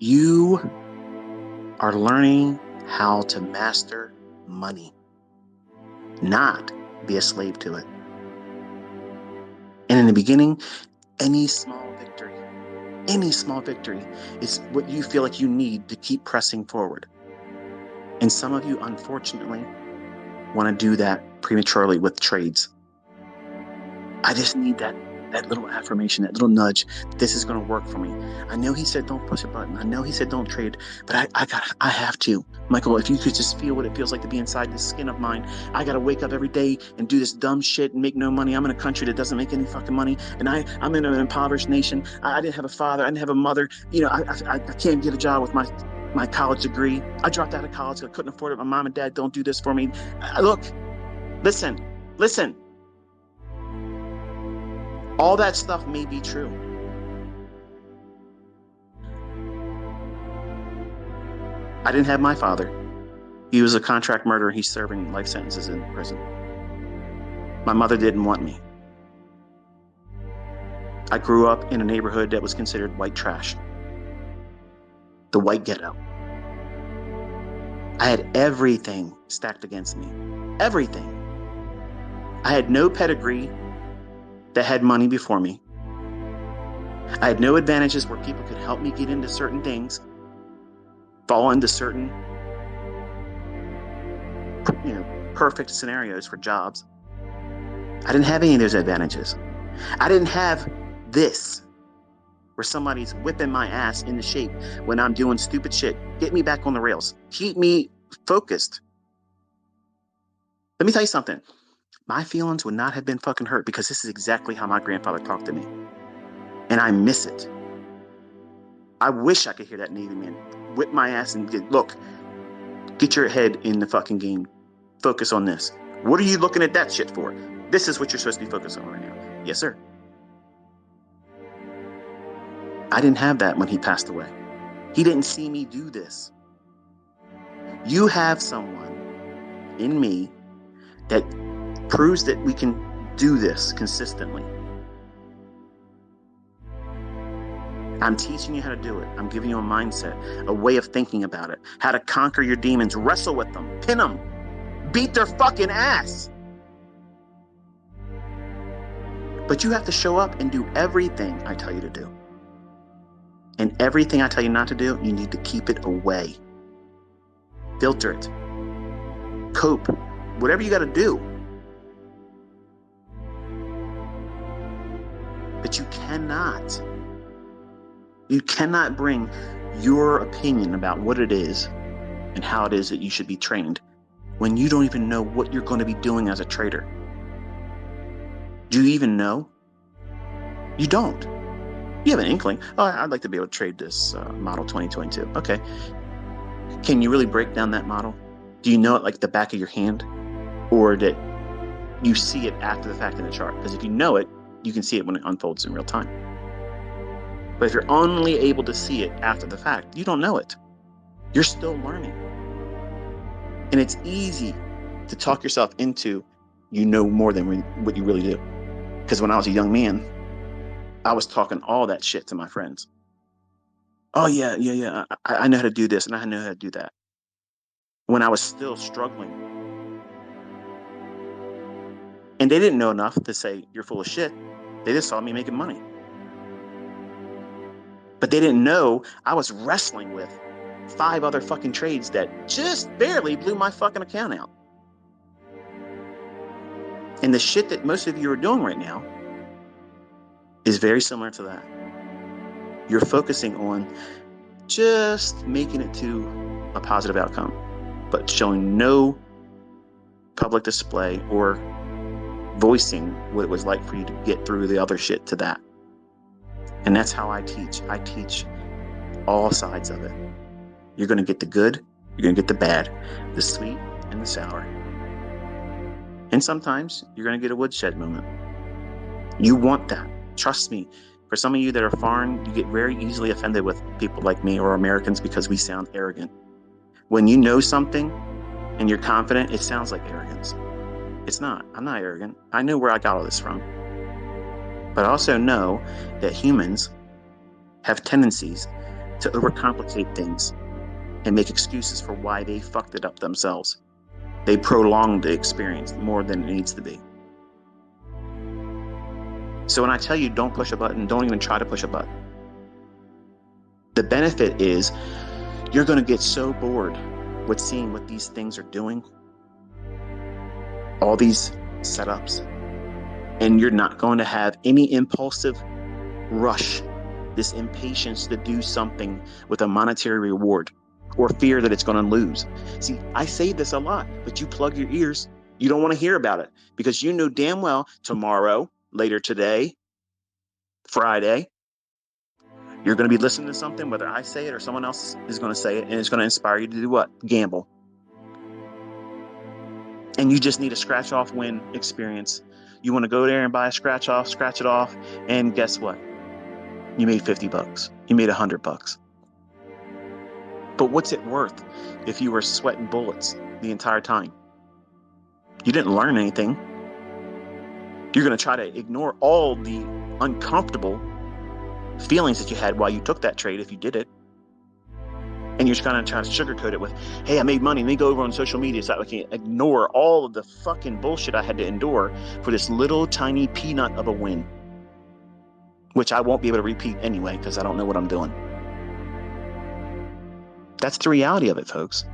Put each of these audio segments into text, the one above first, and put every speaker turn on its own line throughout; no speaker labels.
You are learning how to master money, not be a slave to it. And in the beginning, any small victory is what you feel like you need to keep pressing forward. And some of you, unfortunately, want to do that prematurely with trades. I just need that little affirmation, that little nudge. This is going to work for me. I know he said don't push a button. I know he said don't trade, but I have to. Michael, if you could just feel what it feels like to be inside this skin of mine. I got to wake up every day and do this dumb shit and make no money. I'm in a country that doesn't make any fucking money, and I'm in an impoverished nation. I didn't have a father. I didn't have a mother. I can't get a job with my college degree. I dropped out of college. I couldn't afford it. My mom and dad don't do this for me. Look, listen. All that stuff may be true. I didn't have my father. He was a contract murderer. He's serving life sentences in prison. My mother didn't want me. I grew up in a neighborhood that was considered white trash. The white ghetto. I had everything stacked against me. Everything. I had no pedigree that had money before me. I had no advantages where people could help me get into certain things, fall into certain, perfect scenarios for jobs. I didn't have any of those advantages. I didn't have this, where somebody's whipping my ass into shape when I'm doing stupid shit. Get me back on the rails. Keep me focused. Let me tell you something. My feelings would not have been fucking hurt because this is exactly how my grandfather talked to me. And I miss it. I wish I could hear that Navy man whip my ass and get your head in the fucking game. Focus on this. What are you looking at that shit for? This is what you're supposed to be focused on right now. Yes, sir. I didn't have that when he passed away. He didn't see me do this. You have someone in me that proves that we can do this consistently. I'm teaching you how to do it. I'm giving you a mindset, a way of thinking about it, how to conquer your demons, wrestle with them, pin them, beat their fucking ass. But you have to show up and do everything I tell you to do. And everything I tell you not to do, you need to keep it away. Filter it. Cope. Whatever you got to do. But you cannot bring your opinion about what it is and how it is that you should be trained when you don't even know what you're going to be doing as a trader. Do you even know? You don't. You have an inkling. Oh, I'd like to be able to trade this model 2022. Okay. Can you really break down that model? Do you know it like the back of your hand? Or that you see it after the fact in the chart? Because if you know it, you can see it when it unfolds in real time. But if you're only able to see it after the fact, you don't know it. You're still learning. And it's easy to talk yourself into you know more than what you really do. Because when I was a young man, I was talking all that shit to my friends. Oh, yeah. I know how to do this and I know how to do that. When I was still struggling. And they didn't know enough to say, you're full of shit. They just saw me making money. But they didn't know I was wrestling with 5 other fucking trades that just barely blew my fucking account out. And the shit that most of you are doing right now is very similar to that. You're focusing on just making it to a positive outcome, but showing no public display or voicing what it was like for you to get through the other shit to that. And that's how I teach. I teach all sides of it. You're going to get the good, you're going to get the bad, the sweet and the sour. And sometimes you're going to get a woodshed moment. You want that. Trust me. For some of you that are foreign, you get very easily offended with people like me or Americans because we sound arrogant. When you know something and you're confident, it sounds like arrogance. It's not. I'm not arrogant. I know where I got all this from. But I also know that humans have tendencies to overcomplicate things and make excuses for why they fucked it up themselves. They prolong the experience more than it needs to be. So when I tell you don't push a button, don't even try to push a button. The benefit is you're going to get so bored with seeing what these things are doing, all these setups, and you're not going to have any impulsive rush, this impatience to do something with a monetary reward or fear that it's going to lose. See, I say this a lot, but you plug your ears. You don't want to hear about it because you know damn well tomorrow, later today, Friday, you're going to be listening to something, whether I say it or someone else is going to say it, and it's going to inspire you to do what? Gamble. And you just need a scratch off win experience. You want to go there and buy a scratch it off, and guess what? You made $50. You made $100. But what's it worth if you were sweating bullets the entire time? You didn't learn anything. You're going to try to ignore all the uncomfortable feelings that you had while you took that trade if you did it. And you're just going to try to sugarcoat it with, hey, I made money. Let me go over on social media so I can ignore all of the fucking bullshit I had to endure for this little tiny peanut of a win, which I won't be able to repeat anyway because I don't know what I'm doing. That's the reality of it, folks.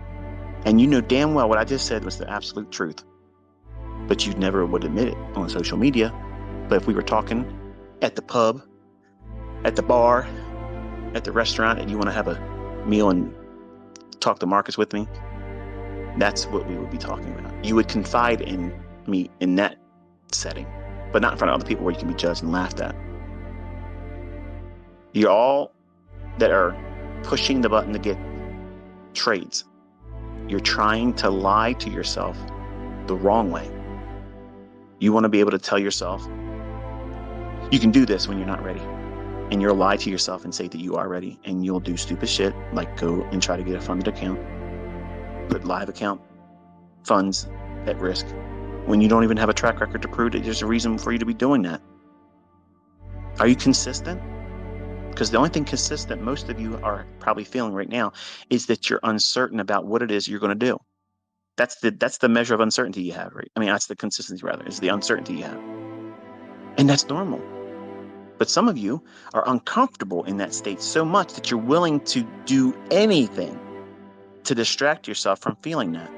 And you know damn well what I just said was the absolute truth. But you never would admit it on social media. But if we were talking at the pub, at the bar, at the restaurant, and you want to have a meal and talk to Marcus with me, that's what we would be talking about. You would confide in me in that setting, but not in front of other people where you can be judged and laughed at. You're all that are pushing the button to get trades. You're trying to lie to yourself the wrong way. You want to be able to tell yourself you can do this when you're not ready. And you'll lie to yourself and say that you are ready, and you'll do stupid shit like go and try to get a funded account, put live account funds at risk when you don't even have a track record to prove that there's a reason for you to be doing that. Are you consistent? Because the only thing consistent most of you are probably feeling right now is that you're uncertain about what it is you're going to do. That's the measure of uncertainty you have, right? I mean, that's the consistency rather, is the uncertainty you have. And that's normal. But some of you are uncomfortable in that state so much that you're willing to do anything to distract yourself from feeling that.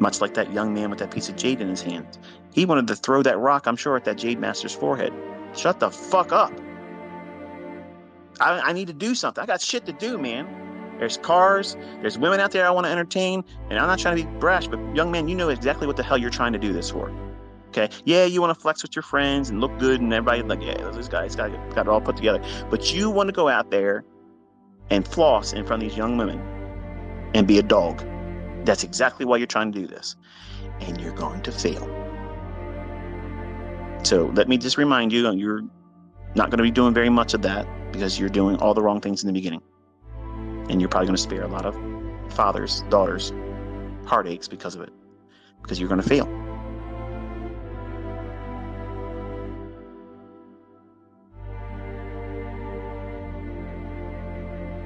Much like that young man with that piece of jade in his hand. He wanted to throw that rock, I'm sure, at that jade master's forehead. Shut the fuck up. I need to do something. I got shit to do, man. There's cars, there's women out there I want to entertain, and I'm not trying to be brash, but young man, you know exactly what the hell you're trying to do this for. Okay, yeah, you want to flex with your friends and look good, and everybody like, yeah, this guy's got it all put together. But you want to go out there and floss in front of these young women and be a dog. That's exactly why you're trying to do this, and you're going to fail. So let me just remind you, you're not going to be doing very much of that because you're doing all the wrong things in the beginning, and you're probably going to spare a lot of fathers, daughters, heartaches because of it, because you're going to fail.